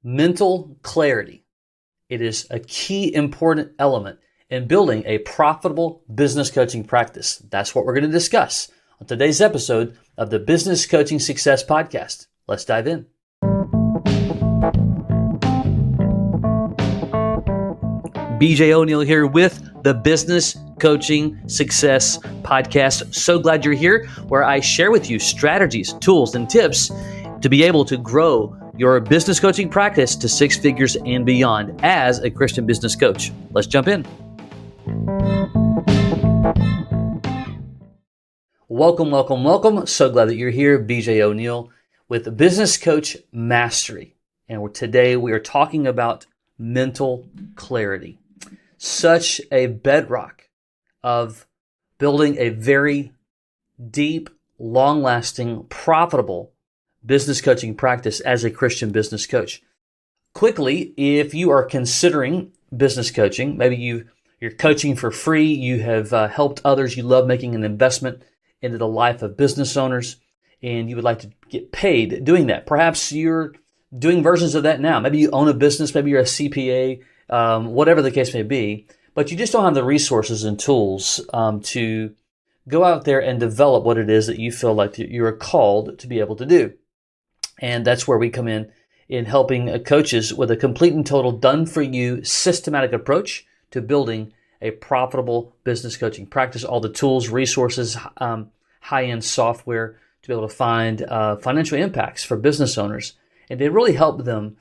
Mental clarity. It is a key important element in building a profitable business coaching practice. That's what we're going to discuss on today's episode of the Business Coaching Success Podcast. Let's dive in. BJ O'Neill here with the Business Coaching Success Podcast. So glad you're here, where I share with you strategies, tools, and tips to be able to grow your business coaching practice to six figures and beyond as a Christian business coach. Let's jump in. Welcome. So glad that you're here. BJ O'Neill with Business Coach Mastery. And today we are talking about mental clarity. Such a bedrock of building a very deep, long-lasting, profitable business coaching practice as a Christian business coach. Quickly, if you are considering business coaching, maybe you're coaching for free, you have helped others, you love making an investment into the life of business owners, and you would like to get paid doing that. Perhaps you're doing versions of that now. Maybe you own a business, maybe you're a CPA, whatever the case may be, but you just don't have the resources and tools to go out there and develop what it is that you feel like you are called to be able to do. And that's where we come in helping coaches with a complete and total done-for-you systematic approach to building a profitable business coaching practice. All the tools, resources, high-end software to be able to find financial impacts for business owners, and to really help them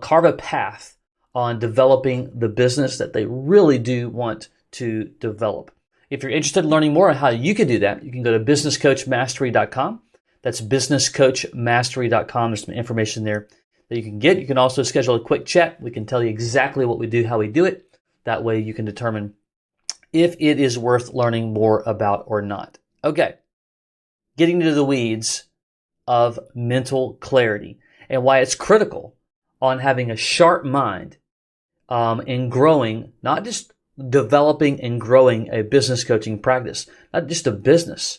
carve a path on developing the business that they really do want to develop. If you're interested in learning more on how you can do that, you can go to businesscoachmastery.com. That's businesscoachmastery.com. There's some information there that you can get. You can also schedule a quick chat. We can tell you exactly what we do, how we do it. That way you can determine if it is worth learning more about or not. Okay, getting into the weeds of mental clarity and why it's critical on having a sharp mind in growing, not just developing and growing a business coaching practice, not just a business,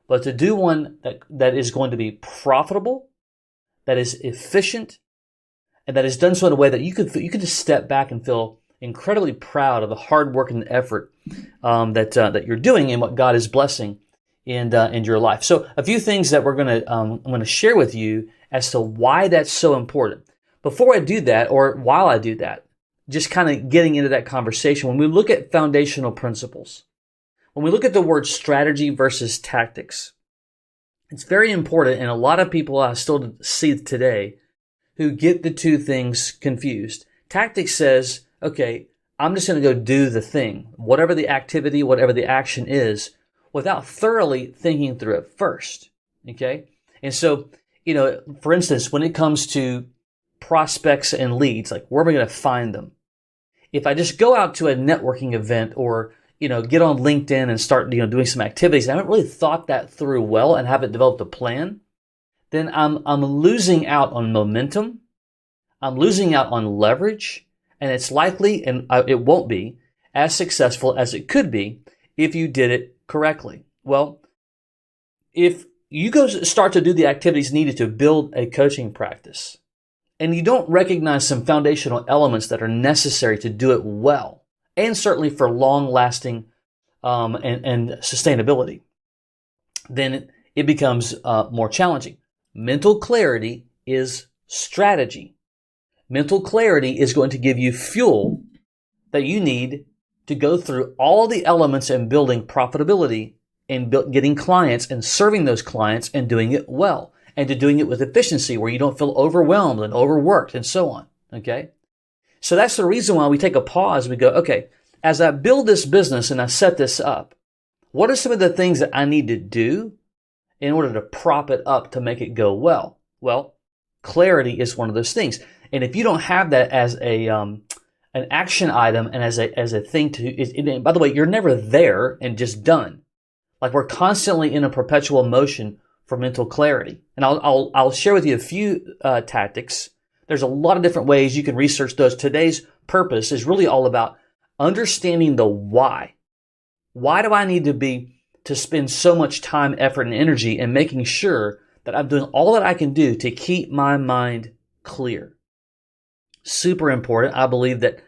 but to do one that is going to be profitable, that is efficient, and that is done so in a way that you could just step back and feel incredibly proud of the hard work and effort that you're doing and what God is blessing in your life. So a few things that I'm going to share with you as to why that's so important. Before I do that, or while I do that, just kind of getting into that conversation, when we look at foundational principles, when we look at the word strategy versus tactics, it's very important, and a lot of people I still see today who get the two things confused. Tactics says, okay, I'm just going to go do the thing, whatever the activity, whatever the action is, without thoroughly thinking through it first, okay? And so, for instance, when it comes to prospects and leads, like where am I going to find them? If I just go out to a networking event or get on LinkedIn and start, doing some activities, and I haven't really thought that through well and haven't developed a plan, then I'm losing out on momentum. I'm losing out on leverage, and it's likely, and it won't be as successful as it could be if you did it correctly. Well, if you start to do the activities needed to build a coaching practice, and you don't recognize some foundational elements that are necessary to do it well, and certainly for long-lasting and sustainability, then it becomes more challenging. Mental clarity is strategy. Mental clarity is going to give you fuel that you need to go through all the elements in building profitability and getting clients and serving those clients and doing it well, and to doing it with efficiency where you don't feel overwhelmed and overworked and so on, okay? So that's the reason why we take a pause. We go, okay, as I build this business and I set this up, what are some of the things that I need to do in order to prop it up to make it go well? Well, clarity is one of those things. And if you don't have that as an action item and as a thing to, by the way, you're never there and just done. Like we're constantly in a perpetual motion for mental clarity. And I'll share with you a few tactics. There's a lot of different ways you can research those. Today's purpose is really all about understanding the why. Why do I need to spend so much time, effort, and energy in making sure that I'm doing all that I can do to keep my mind clear? Super important. I believe that,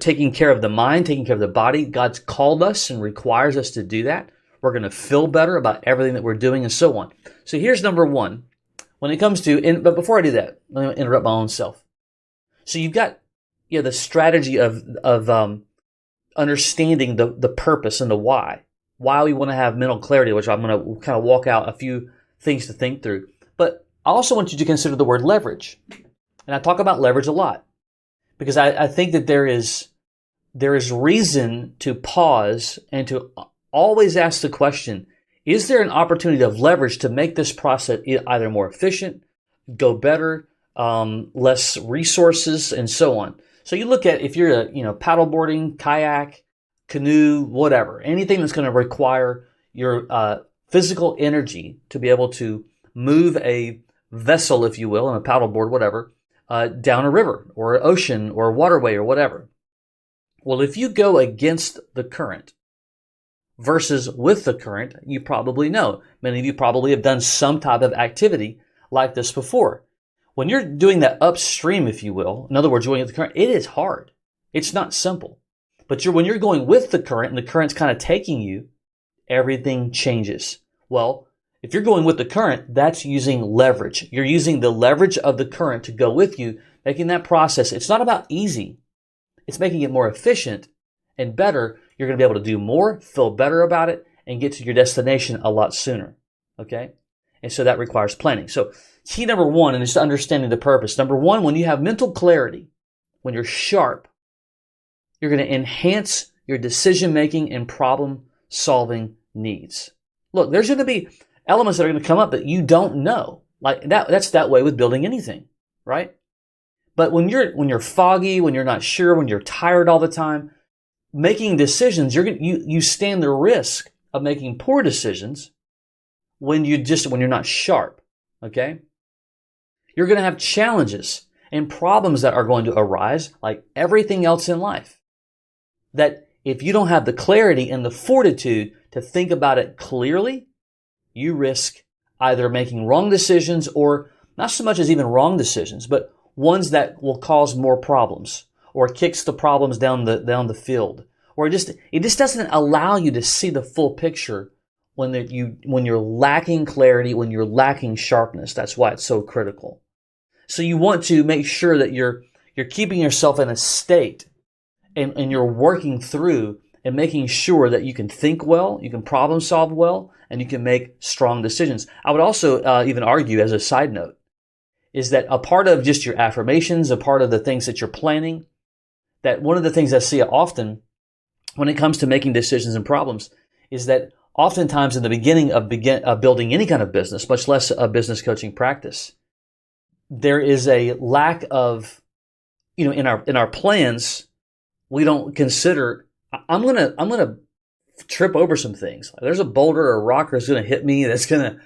taking care of the mind, taking care of the body, God's called us and requires us to do that. We're going to feel better about everything that we're doing and so on. So here's number one. When it comes to, but before I do that, let me interrupt my own self. So you've got, the strategy of understanding the purpose and the why we want to have mental clarity, which I'm going to kind of walk out a few things to think through. But I also want you to consider the word leverage. And I talk about leverage a lot because I think that there is reason to pause and to always ask the question, is there an opportunity of leverage to make this process either more efficient, go better, less resources, and so on? So you look at if you're paddleboarding, kayak, canoe, whatever, anything that's going to require your physical energy to be able to move a vessel, if you will, on a paddleboard, whatever, down a river or an ocean or a waterway or whatever. Well, if you go against the current versus with the current, you probably know. Many of you probably have done some type of activity like this before. When you're doing that upstream, if you will, in other words, going with the current, it is hard. It's not simple. But when you're going with the current and the current's kind of taking you, everything changes. Well, if you're going with the current, that's using leverage. You're using the leverage of the current to go with you, making that process. It's not about easy. It's making it more efficient and better. You're going to be able to do more, feel better about it, and get to your destination a lot sooner. Okay? And so that requires planning. So key number one, and just understanding the purpose. Number one, when you have mental clarity, when you're sharp, you're going to enhance your decision-making and problem-solving needs. Look, there's going to be elements that are going to come up that you don't know. Like that's that way with building anything, right? But when you're foggy, when you're not sure, when you're tired all the time, making decisions, you stand the risk of making poor decisions when you're not sharp, okay? You're going to have challenges and problems that are going to arise like everything else in life. That if you don't have the clarity and the fortitude to think about it clearly, you risk either making wrong decisions or not so much as even wrong decisions, but ones that will cause more problems or kicks the problems down the field. Or it just doesn't allow you to see the full picture when you're lacking clarity, when you're lacking sharpness. That's why it's so critical. So you want to make sure that you're keeping yourself in a state and you're working through and making sure that you can think well, you can problem solve well, and you can make strong decisions. I would also even argue, as a side note, is that a part of just your affirmations, a part of the things that you're planning, that one of the things I see often when it comes to making decisions and problems is that oftentimes in the beginning of building any kind of business, much less a business coaching practice, there is a lack of, in our plans, we don't consider, I'm gonna trip over some things. There's a boulder or a rock that's gonna hit me that's gonna,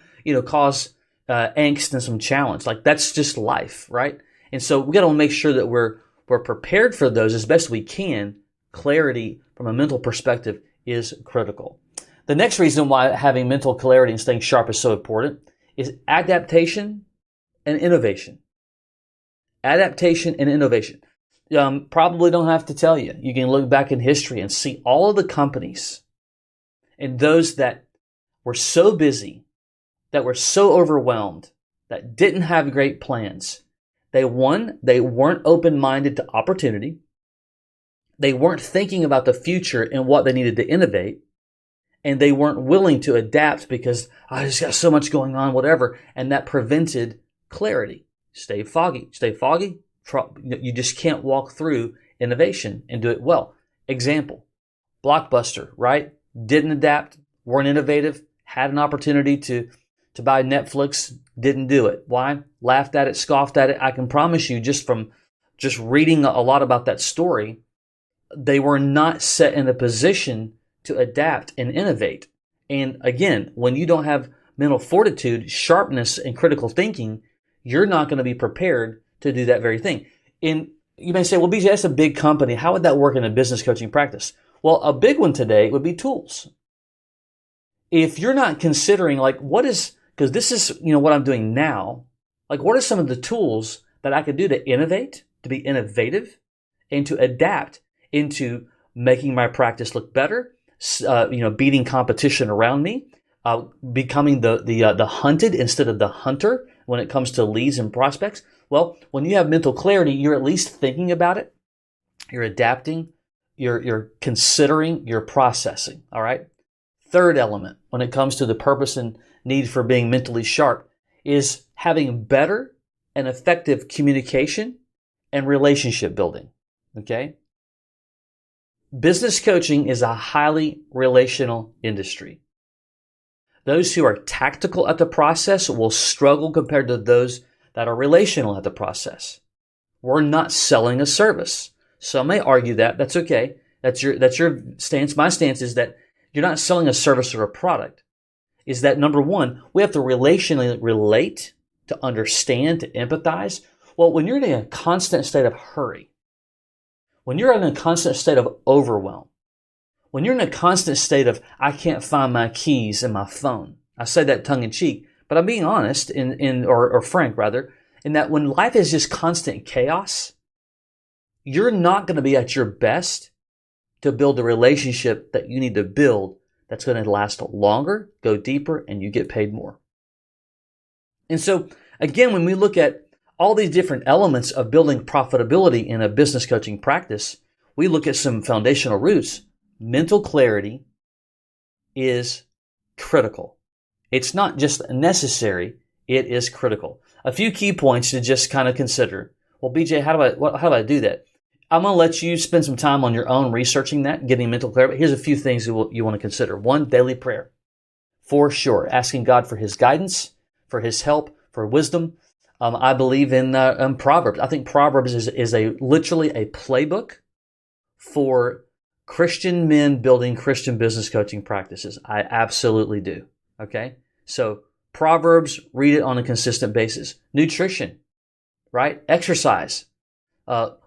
cause angst and some challenge. Like that's just life, right? And so we got to make sure that we're prepared for those as best we can. Clarity from a mental perspective is critical. The next reason why having mental clarity and staying sharp is so important is adaptation and innovation. Adaptation and innovation. Probably don't have to tell you. You can look back in history and see all of the companies and those that were so busy, that were so overwhelmed, that didn't have great plans. They weren't open-minded to opportunity. They weren't thinking about the future and what they needed to innovate. And they weren't willing to adapt because I just got so much going on, whatever. And that prevented clarity. Stay foggy. You just can't walk through innovation and do it well. Example, Blockbuster, right? Didn't adapt, weren't innovative, had an opportunity to buy Netflix, didn't do it. Why? Laughed at it, scoffed at it. I can promise you just from reading a lot about that story, they were not set in a position to adapt and innovate. And again, when you don't have mental fortitude, sharpness, and critical thinking, you're not going to be prepared to do that very thing. And you may say, well, BJ, that's a big company. How would that work in a business coaching practice? Well, a big one today would be tools. If you're not considering because this is, what I'm doing now, like what are some of the tools that I could do to innovate, to be innovative, and to adapt into making my practice look better, beating competition around me, becoming the hunted instead of the hunter when it comes to leads and prospects. Well, when you have mental clarity, you're at least thinking about it, you're adapting, you're considering, you're processing. All right. Third element when it comes to the purpose and need for being mentally sharp is having better and effective communication and relationship building. Okay. Business coaching is a highly relational industry. Those who are tactical at the process will struggle compared to those that are relational at the process. We're not selling a service. Some may argue that. That's okay. That's your stance. My stance is that you're not selling a service or a product. Is that number one, we have to relationally relate, to understand, to empathize. Well, when you're in a constant state of hurry, when you're in a constant state of overwhelm, when you're in a constant state of, I can't find my keys in my phone. I say that tongue in cheek, but I'm being honest or frank rather, in that when life is just constant chaos, you're not going to be at your best to build the relationship that you need to build that's going to last longer, go deeper, and you get paid more. And so, again, when we look at all these different elements of building profitability in a business coaching practice, we look at some foundational roots. Mental clarity is critical. It's not just necessary, it is critical. A few key points to just kind of consider. Well, BJ, how do I do that? I'm going to let you spend some time on your own researching that, getting mental clarity. But here's a few things you want to consider. One, daily prayer. For sure. Asking God for His guidance, for His help, for wisdom. I believe in Proverbs. I think Proverbs is literally a playbook for Christian men building Christian business coaching practices. I absolutely do. Okay? So Proverbs, read it on a consistent basis. Nutrition, right? Exercise.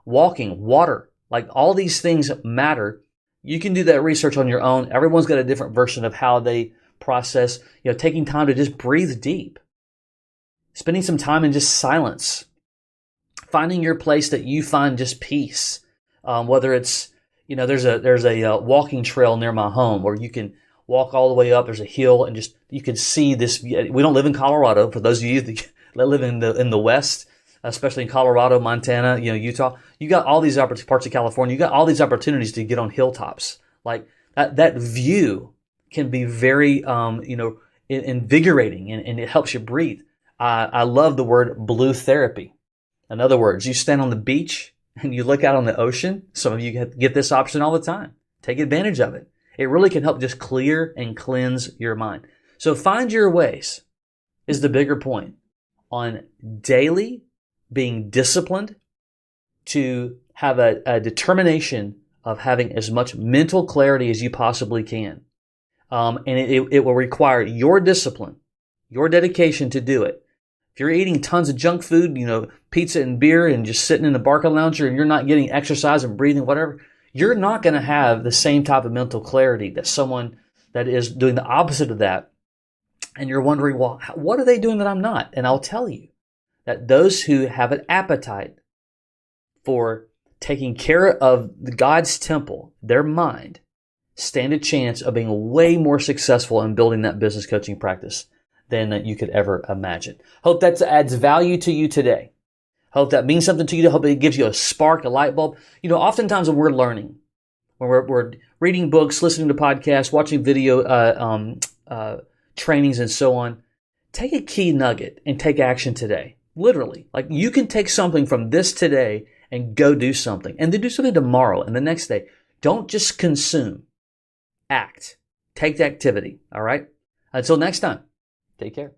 Walking, water, like all these things matter. You can do that research on your own. Everyone's got a different version of how they process, taking time to just breathe deep, spending some time in just silence, finding your place that you find just peace. Whether it's, there's a walking trail near my home where you can walk all the way up. There's a hill and just, you can see this. We don't live in Colorado. For those of you that live in the West, especially in Colorado, Montana, Utah, you got all these parts of California, you got all these opportunities to get on hilltops. Like that view can be very, invigorating and it helps you breathe. I love the word blue therapy. In other words, you stand on the beach and you look out on the ocean. Some of you get this option all the time. Take advantage of it. It really can help just clear and cleanse your mind. So find your ways is the bigger point on daily being disciplined to have a determination of having as much mental clarity as you possibly can. And it will require your discipline, your dedication to do it. If you're eating tons of junk food, pizza and beer and just sitting in the Barca lounger and you're not getting exercise and breathing, whatever, you're not going to have the same type of mental clarity that someone that is doing the opposite of that. And you're wondering, well, what are they doing that I'm not? And I'll tell you that those who have an appetite for taking care of God's temple, their mind, stand a chance of being way more successful in building that business coaching practice than you could ever imagine. Hope that adds value to you today. Hope that means something to you. Hope it gives you a spark, a light bulb. Oftentimes when we're learning, when we're reading books, listening to podcasts, watching video trainings and so on, take a key nugget and take action today. Literally, like you can take something from this today and go do something, and then do something tomorrow and the next day. Don't just consume, act, take the activity. All right. Until next time, take care.